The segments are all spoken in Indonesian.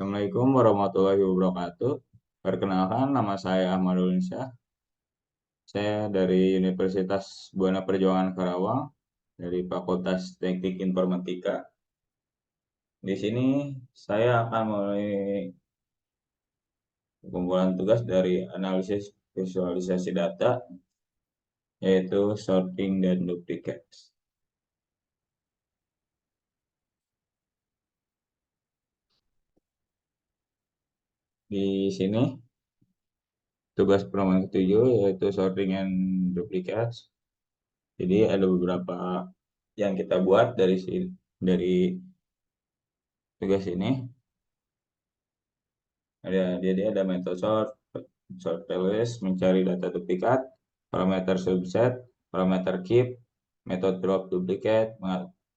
Assalamualaikum warahmatullahi wabarakatuh. Perkenalkan, nama saya Ahmadul Insyah. Saya dari Universitas Buana Perjuangan Karawang, dari Fakultas Teknik Informatika. Di sini saya akan mulai kumpulan tugas dari analisis visualisasi data, yaitu sorting dan duplicates. Di sini tugas problem ketujuh yaitu sorting and duplicates. Jadi ada beberapa yang kita buat dari tugas ini. Ada metode sort list, mencari data duplikat, parameter subset, parameter keep, metode drop duplicate,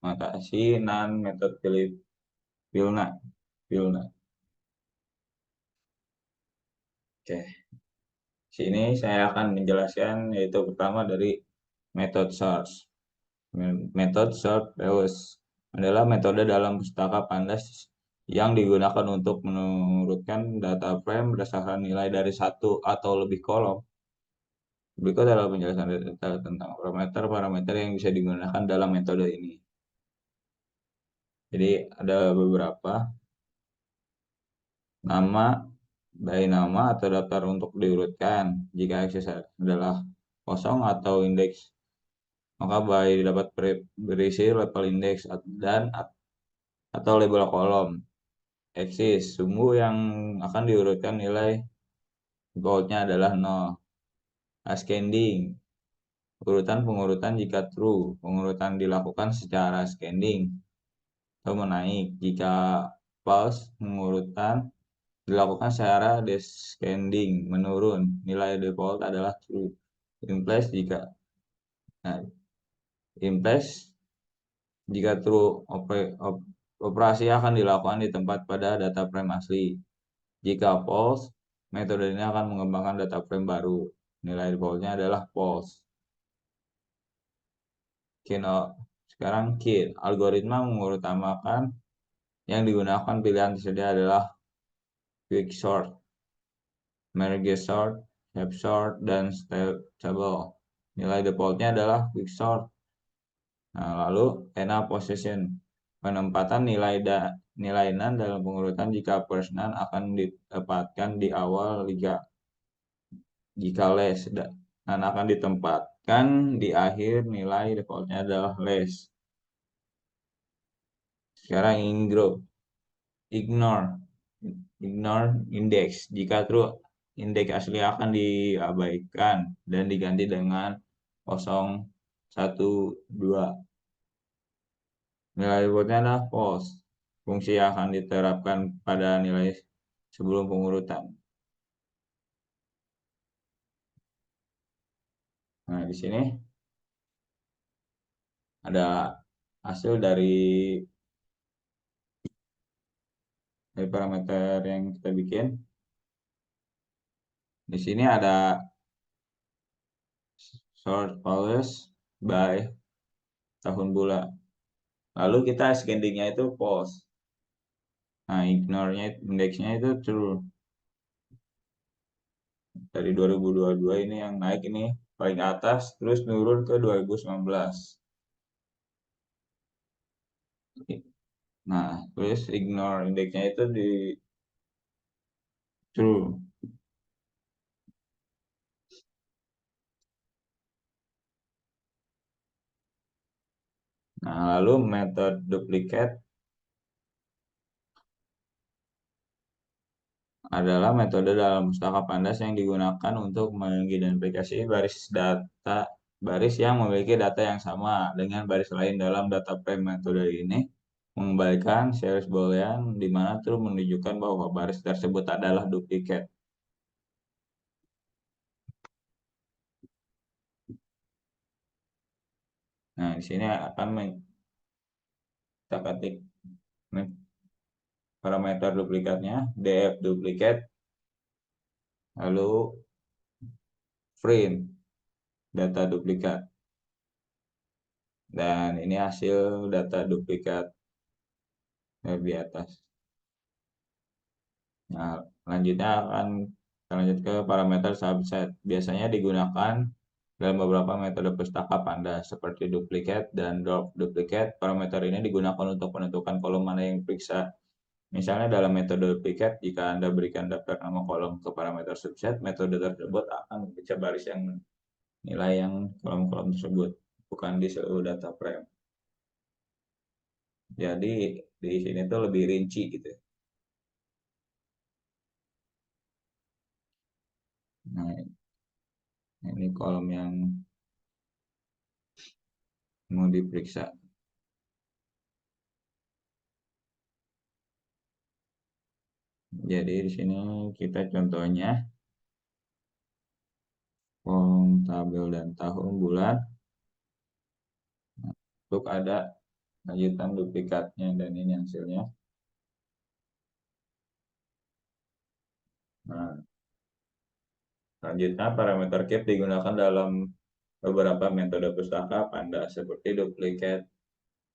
mengatasi non metode Vilna. Oke, sini saya akan menjelaskan yaitu pertama dari metode source. Metode sort list adalah metode dalam pustaka pandas yang digunakan untuk menurunkan data frame berdasarkan nilai dari satu atau lebih kolom. Berikut adalah penjelasan detail tentang parameter-parameter yang bisa digunakan dalam metode ini. Jadi ada beberapa nama, nama atau daftar untuk diurutkan. Jika akses adalah kosong atau indeks, maka dapat berisi level indeks dan atau label kolom. Eksis, sumbu yang akan diurutkan nilai defaultnya adalah 0. Ascending, urutan pengurutan jika true, pengurutan dilakukan secara ascending atau menaik. Jika false, pengurutan dilakukan secara descending, menurun. Nilai default adalah true. Implies jika true, operasi akan dilakukan di tempat pada data frame asli. Jika false, metode ini akan mengembangkan data frame baru. Nilai defaultnya adalah false. Sekarang KIT, algoritma mengutamakan yang digunakan pilihan tersedia adalah quicksort, merge sort, step sort, dan stable. Nilai defaultnya adalah quicksort. Nah, lalu enough possession, penempatan nilai nan dalam pengurutan jika first nan akan ditempatkan di awal jika less nan akan ditempatkan di akhir. Nilai defaultnya adalah less. Sekarang ignore index. Jika true, indeks asli akan diabaikan dan diganti dengan 0, 1, 2. Nilai defaultnya adalah false. Fungsi yang akan diterapkan pada nilai sebelum pengurutan. Nah, di sini ada hasil dari parameter yang kita bikin. Di sini ada sort values by tahun bulan. Lalu kita ascendingnya itu false. Nah, ignore-nya indeksnya itu true. Dari 2022 ini yang naik ini paling atas terus turun ke 2019. Nah, terus ignore indeksnya itu di true. Nah, lalu metode duplicate adalah metode dalam pustaka pandas yang digunakan untuk mengidentifikasi baris yang memiliki data yang sama dengan baris lain dalam data frame. Metode ini mengembalikan series boolean di mana true menunjukkan bahwa baris tersebut adalah duplikat. Nah, di sini akan kita ketik parameter duplikatnya, df duplikat, lalu print data duplikat. Dan ini hasil data duplikat di atas. Nah, selanjutnya akan kita lanjut ke parameter subset. Biasanya digunakan dalam beberapa metode pustaka pandas seperti duplicate dan drop duplicate. Parameter ini digunakan untuk menentukan kolom mana yang diperiksa. Misalnya dalam metode duplicate, jika Anda berikan daftar nama kolom ke parameter subset, metode tersebut akan membaca baris yang nilai yang kolom-kolom tersebut, bukan di seluruh data frame. Jadi di sini tuh lebih rinci gitu. Nah, ini kolom yang mau diperiksa. Jadi di sini kita contohnya kolom tabel dan tahun bulan. Untuk ada lanjutan duplikatnya dan ini hasilnya. Nah, selanjutnya parameter keep digunakan dalam beberapa metode pustaka pandas seperti duplicate,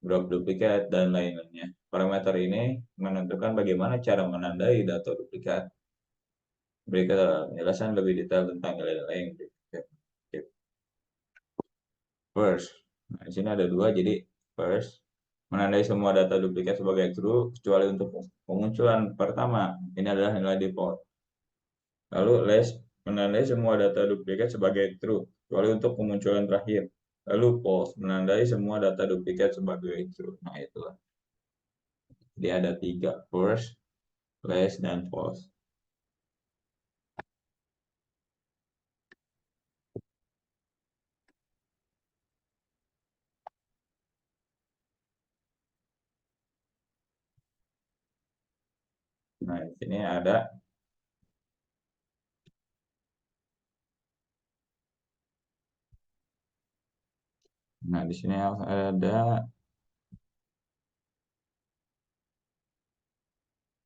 drop duplicate, dan lainnya. Parameter ini menentukan bagaimana cara menandai data duplikat. Berikut penjelasan lebih detail tentang nilai-nilai yang duplikat. First, nah, di sini ada dua, jadi first menandai semua data duplikat sebagai true kecuali untuk pemunculan pertama. Ini adalah nilai default. Lalu less menandai semua data duplikat sebagai true kecuali untuk pemunculan terakhir. Lalu false menandai semua data duplikat sebagai true. Nah itulah. Jadi ada tiga, first, less, dan false. Nah di sini ada. Nah di sini ada.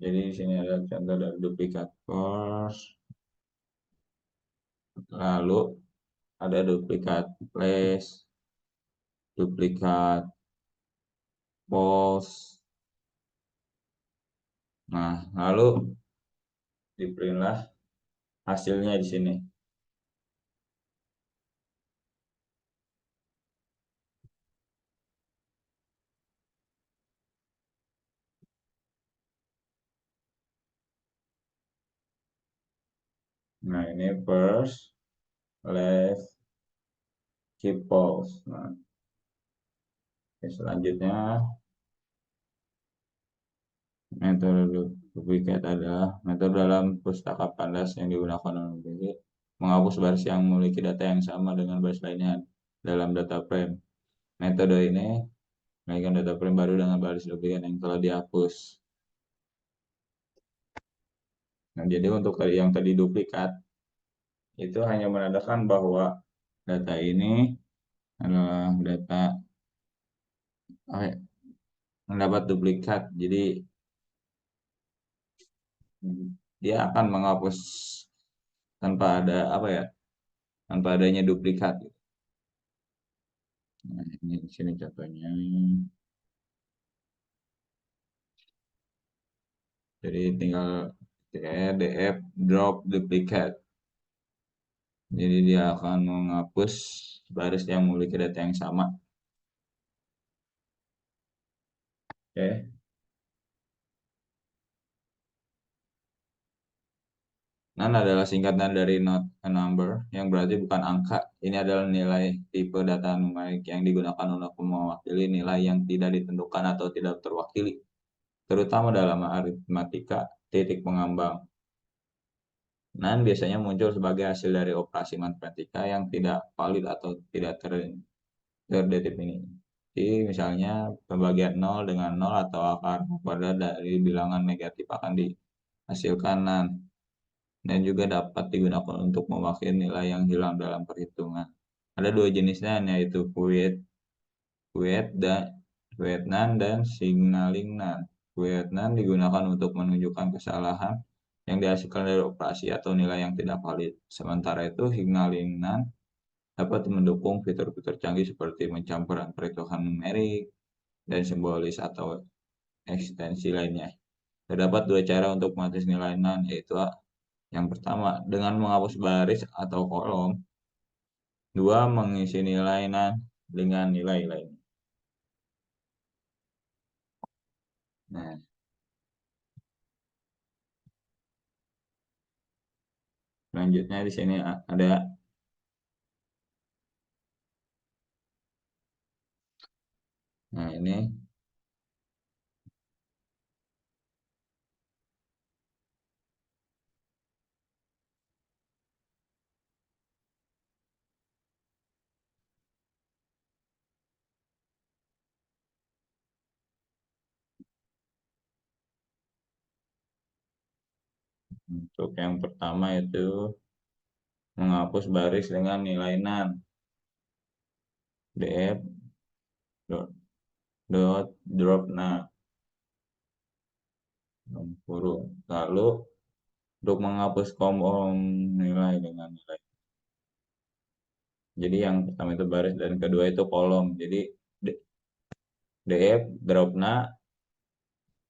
Jadi di sini ada contoh dari duplikat first. Lalu ada duplikat less, duplikat false. Nah, lalu diberilah hasilnya di sini. Nah, ini first, left, keep false. Nah, selanjutnya metode duplicate adalah metode dalam pustaka pandas yang digunakan untuk menghapus baris yang memiliki data yang sama dengan baris lainnya dalam data frame. Metode ini mengaitkan data frame baru dengan baris duplikat yang telah dihapus. Nah, jadi untuk yang tadi duplikat itu hanya menandakan bahwa data ini adalah data mendapat duplikat. Jadi dia akan menghapus tanpa ada apa ya, tanpa adanya duplikat. Nah, ini di sini contohnya. Jadi tinggal df drop duplicate. Jadi dia akan menghapus baris yang memiliki data yang sama. Oke. Nan adalah singkatan dari not a number, yang berarti bukan angka. Ini adalah nilai tipe data numerik yang digunakan untuk mewakili nilai yang tidak ditentukan atau tidak terwakili, terutama dalam aritmatika titik pengambang. Nan biasanya muncul sebagai hasil dari operasi matematika yang tidak valid atau tidak terdefinisi. Jadi misalnya pembagian 0 dengan 0 atau akar kuadrat dari bilangan negatif akan dihasilkan nan, dan juga dapat digunakan untuk mewakili nilai yang hilang dalam perhitungan. Ada dua jenisnya, yaitu Quiet nan dan signaling nan. Quiet nan digunakan untuk menunjukkan kesalahan yang dihasilkan dari operasi atau nilai yang tidak valid. Sementara itu signaling nan dapat mendukung fitur-fitur canggih seperti pencampuran perhitungan numerik dan simbolis atau ekstensi lainnya. Terdapat dua cara untuk mengatasi nilai nan, yaitu yang pertama dengan menghapus baris atau kolom, dua mengisi nilai nan dengan nilai lain. Nah, selanjutnya di sini ada ini untuk yang pertama itu menghapus baris dengan nilai nan. Df dot, drop nah kurung. Lalu untuk menghapus kolom nilai dengan nilai. Jadi yang pertama itu baris dan kedua itu kolom. Jadi df drop na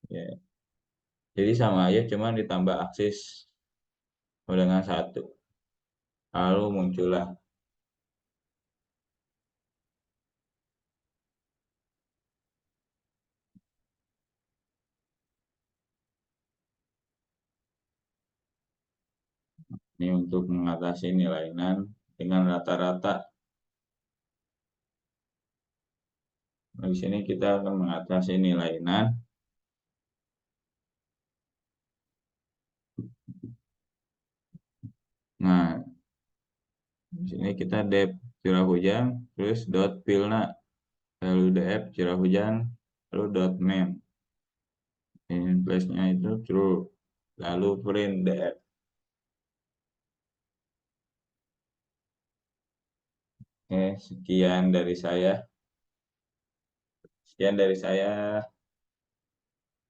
ya. Jadi sama aja cuman ditambah aksis dengan satu. Lalu muncullah ini untuk mengatasi nilai nan dengan rata-rata. Nah, di sini kita akan mengatasi nilai nan. Nah, di sini kita dep curah hujan terus dot filna lalu df curah hujan lalu dot main. In place-nya itu true. Lalu print df. Sekian dari saya. Sekian dari saya.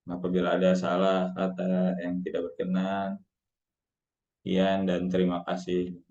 Apabila ada salah kata yang tidak berkenan, sekian dan terima kasih.